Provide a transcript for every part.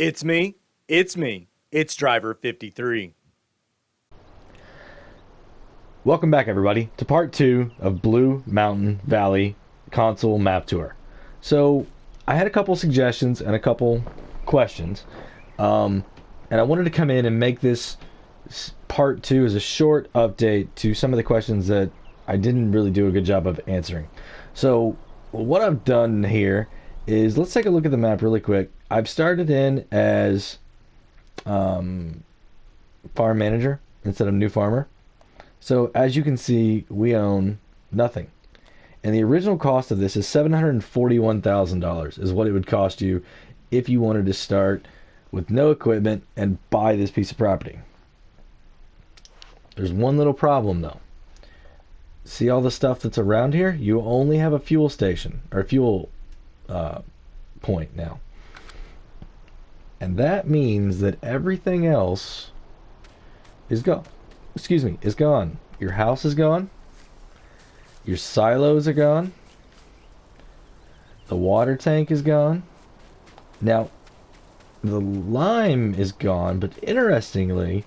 It's me. It's me. It's Driver 53. Welcome back, everybody, to part 2 of Blue Mountain Valley console map tour. So, I had a couple suggestions and a couple questions, and I wanted to come in and make this part 2 as a short update to some of the questions that I didn't really do a good job of answering. So, what I've done here is, let's take a look at the map really quick. I've started in as farm manager instead of new farmer. So as you can see, we own nothing. And the original cost of this is $741,000 is what it would cost you if you wanted to start with no equipment and buy this piece of property. There's one little problem though. See all the stuff that's around here? You only have a fuel station, or a fuel point now. And that means that everything else is gone. Is gone. Your house is gone. Your silos are gone. The water tank is gone. Now, the lime is gone, but interestingly,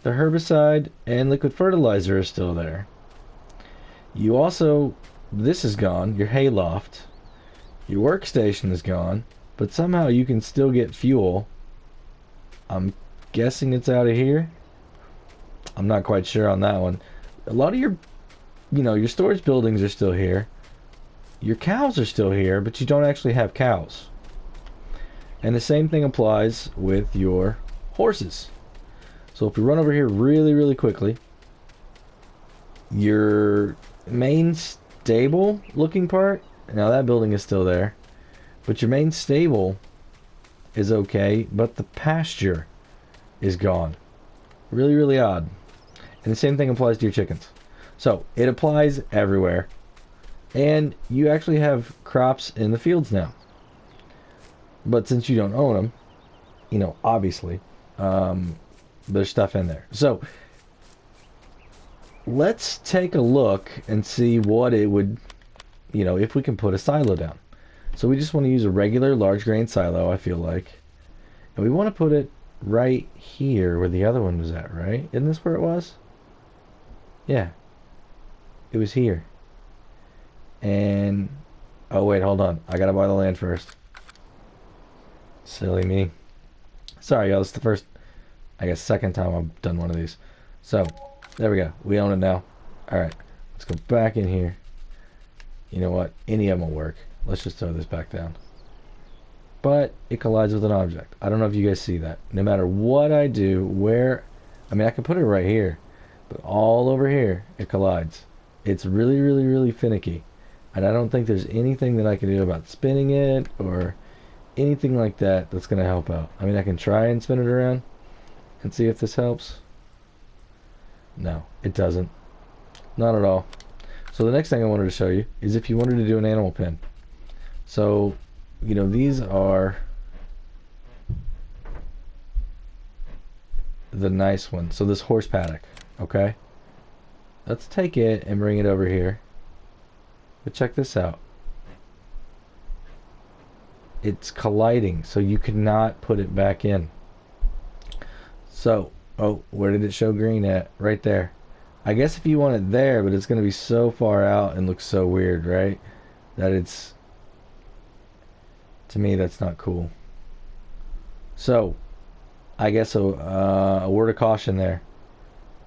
the herbicide and liquid fertilizer are still there. You also, this is gone, your hay loft. Your workstation is gone, but somehow you can still get fuel. I'm guessing it's out of here. I'm not quite sure on that one. A lot of your, your storage buildings are still here. Your cows are still here, but you don't actually have cows. And the same thing applies with your horses. So if we run over here really, really quickly, your main stable looking part, now that building is still there, but your main stable is okay, but the pasture is gone. Really, really odd. And the same thing applies to your chickens. So it applies everywhere. And you actually have crops in the fields now. But since you don't own them, obviously, there's stuff in there. So let's take a look and see what it would, if we can put a silo down. So we just want to use a regular large grain silo, I feel like. And we want to put it right here where the other one was at, right? Isn't this where it was? Yeah. It was here. And... oh, wait, hold on. I gotta buy the land first. Silly me. Sorry, y'all. This is the first, second time I've done one of these. So, there we go. We own it now. Alright. Let's go back in here. You know what? Any of them will work. Let's just throw this back down. But it collides with an object. I don't know if you guys see that. No matter what I do, I can put it right here. But all over here, it collides. It's really, really, really finicky. And I don't think there's anything that I can do about spinning it or anything like that that's going to help out. I mean, I can try and spin it around and see if this helps. No, it doesn't. Not at all. So the next thing I wanted to show you is if you wanted to do an animal pen. So, these are the nice ones. So this horse paddock, okay? Let's take it and bring it over here. But check this out. It's colliding, so you cannot put it back in. So, oh, where did it show green at? Right there. I guess if you want it there, but it's going to be so far out and look so weird, right? That it's... to me, that's not cool. So, I guess a word of caution there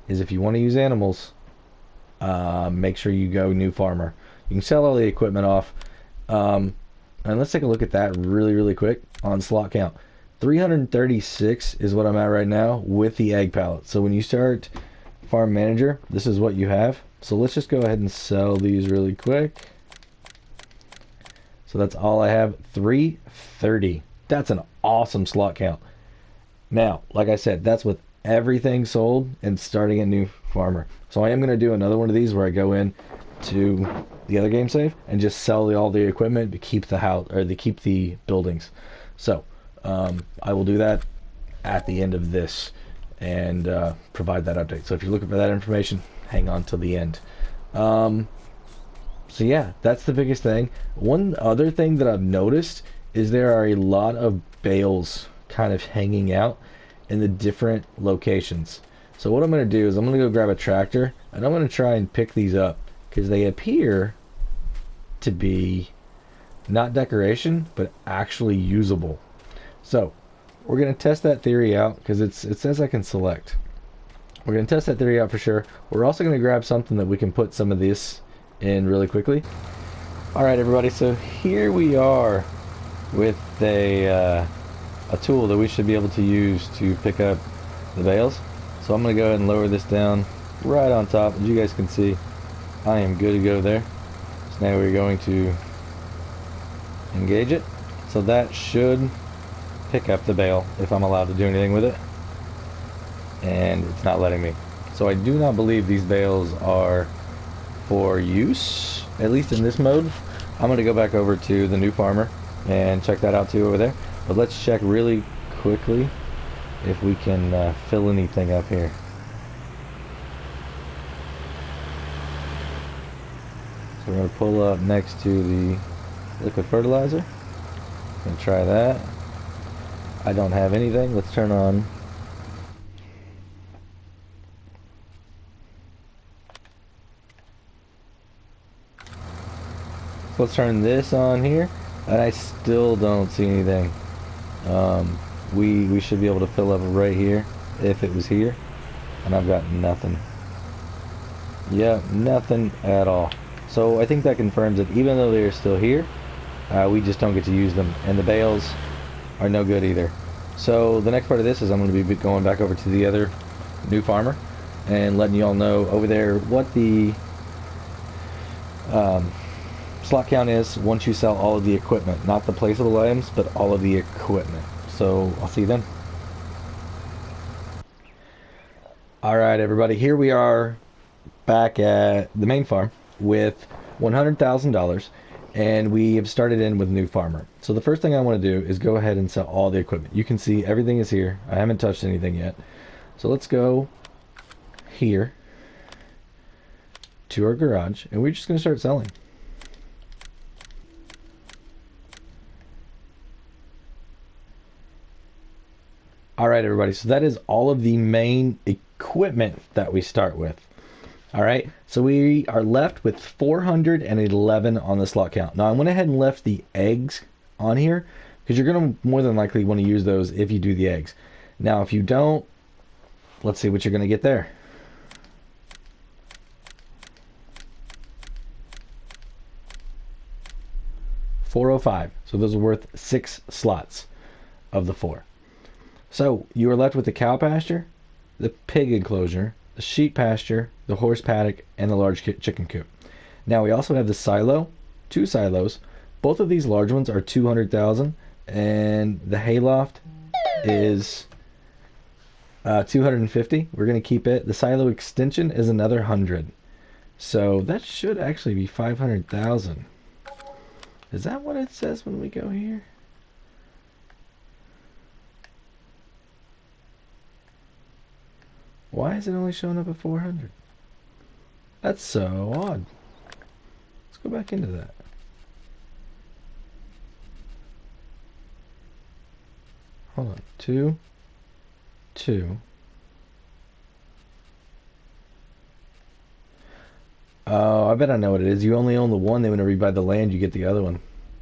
is if you want to use animals, make sure you go new farmer. You can sell all the equipment off. And let's take a look at that really, really quick on slot count. 336 is what I'm at right now with the egg pallet. So when you start farm manager, this is what you have. So let's just go ahead and sell these really quick. So that's all I have. 330. That's an awesome slot count. Now, like I said, that's with everything sold and starting a new farmer. So I am going to do another one of these where I go in to the other game save and just sell all the equipment to keep the house, or to keep the buildings. So I will do that at the end of this and provide that update. So if you're looking for that information, hang on till the end. So yeah, that's the biggest thing. One other thing that I've noticed is there are a lot of bales kind of hanging out in the different locations. So what I'm going to do is I'm going to go grab a tractor and I'm going to try and pick these up because they appear to be not decoration but actually usable. So we're going to test that theory out because it says I can select. We're going to test that theory out for sure. We're also going to grab something that we can put some of this in really quickly. Alright everybody, so here we are with a tool that we should be able to use to pick up the bales. So I'm going to go ahead and lower this down right on top. As you guys can see, I am good to go there. So now we're going to engage it. So that should pick up the bale if I'm allowed to do anything with it. And it's not letting me. So I do not believe these bales are for use, at least in this mode. I'm going to go back over to the new farmer and check that out too over there. But let's check really quickly if we can fill anything up here. So we're going to pull up next to the liquid fertilizer. Going to try that. I don't have anything. Let's turn on. So let's turn this on here, and I still don't see anything. We should be able to fill up right here if it was here, and I've got nothing. Yeah, nothing at all. So I think that confirms that even though they're still here, we just don't get to use them, and the bales are no good either. So the next part of this is I'm going to be going back over to the other new farmer and letting you all know over there what the slot count is once you sell all of the equipment, not the placeable items, but all of the equipment. So I'll see you then. Alright everybody, here we are back at the main farm with $100,000, and we have started in with new farmer. So the first thing I want to do is go ahead and sell all the equipment. You can see everything is here. I haven't touched anything yet. So let's go here to our garage, and we're just going to start selling. Alright everybody, so that is all of the main equipment that we start with. Alright, so we are left with 411 on the slot count. Now I went ahead and left the eggs on here because you're going to more than likely want to use those if you do the eggs. Now if you don't, let's see what you're going to get there. $405. So those are worth 6 slots of the 4. So you are left with the cow pasture, the pig enclosure, the sheep pasture, the horse paddock, and the large chicken coop. Now we also have the silo, 2 silos. Both of these large ones are 200,000, and the hayloft is 250. We're going to keep it. The silo extension is another 100. So that should actually be 500,000. Is that what it says when we go here? Why is it only showing up at 400? That's so odd. Let's go back into that. Hold on. 2, 2. Oh, I bet I know what it is. You only own the one, then whenever you buy the land, you get the other one.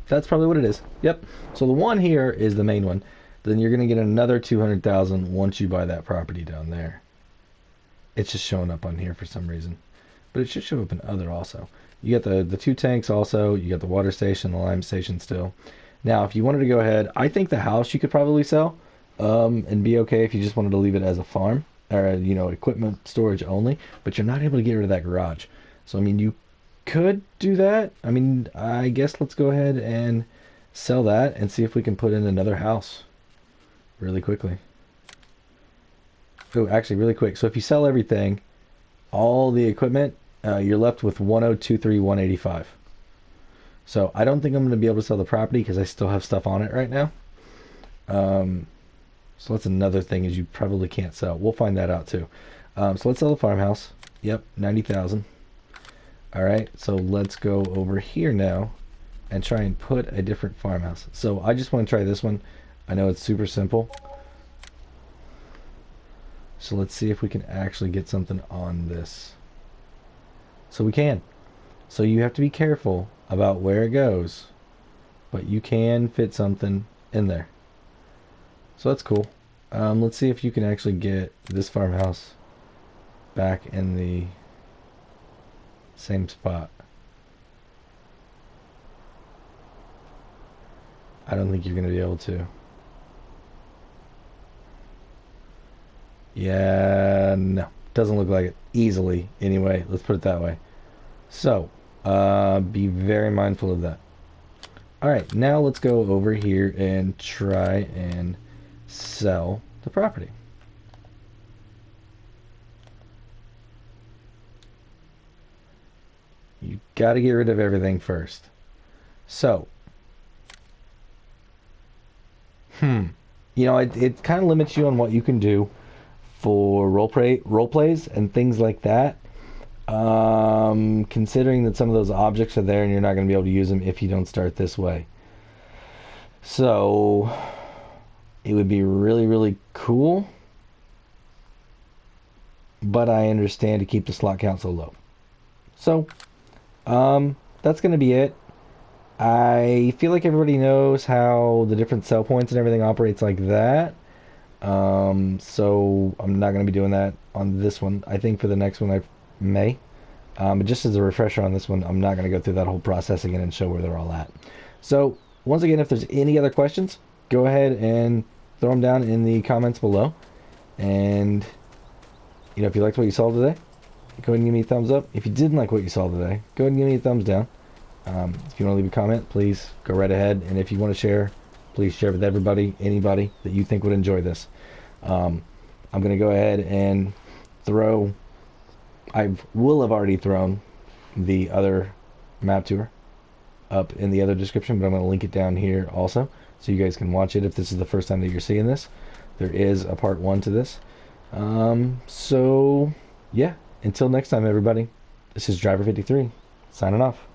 That's probably what it is. Yep. So the one here is the main one. Then you're going to get another 200,000 once you buy that property down there. It's just showing up on here for some reason, but it should show up in other also. You got the 2 tanks also. You got the water station, the lime station still. Now, if you wanted to go ahead, I think the house you could probably sell, and be okay if you just wanted to leave it as a farm or equipment storage only. But you're not able to get rid of that garage. So I mean, you could do that. I mean, I guess let's go ahead and sell that and see if we can put in another house really quickly. Oh, actually, really quick. So if you sell everything, all the equipment, you're left with 1023185. So I don't think I'm going to be able to sell the property because I still have stuff on it right now. So that's another thing is you probably can't sell. We'll find that out too. So let's sell the farmhouse. Yep, 90,000. All right, so let's go over here now and try and put a different farmhouse. So I just want to try this one. I know it's super simple. So let's see if we can actually get something on this. So we can. So you have to be careful about where it goes, but you can fit something in there. So that's cool. Let's see if you can actually get this farmhouse back in the same spot. I don't think you're going to be able to. Yeah, no. Doesn't look like it. Easily, anyway. Let's put it that way. So, be very mindful of that. Alright, now let's go over here and try and sell the property. You gotta get rid of everything first. So, it kind of limits you on what you can do for role plays and things like that. Considering that some of those objects are there and you're not going to be able to use them if you don't start this way. So it would be really, really cool, but I understand to keep the slot count so low. So that's going to be it. I feel like everybody knows how the different sell points and everything operates like that. So I'm not going to be doing that on this one. I think for the next one I may. But just as a refresher on this one, I'm not going to go through that whole process again and show where they're all at. So once again, if there's any other questions, go ahead and throw them down in the comments below. And, if you liked what you saw today, go ahead and give me a thumbs up. If you didn't like what you saw today, go ahead and give me a thumbs down. If you want to leave a comment, please go right ahead. And if you want to share, please share with anybody that you think would enjoy this. I'm going to go ahead and I will have already thrown the other map tour up in the other description, but I'm going to link it down here also so you guys can watch it if this is the first time that you're seeing this. There is a part 1 to this. So, yeah, until next time, everybody, this is Driver53, signing off.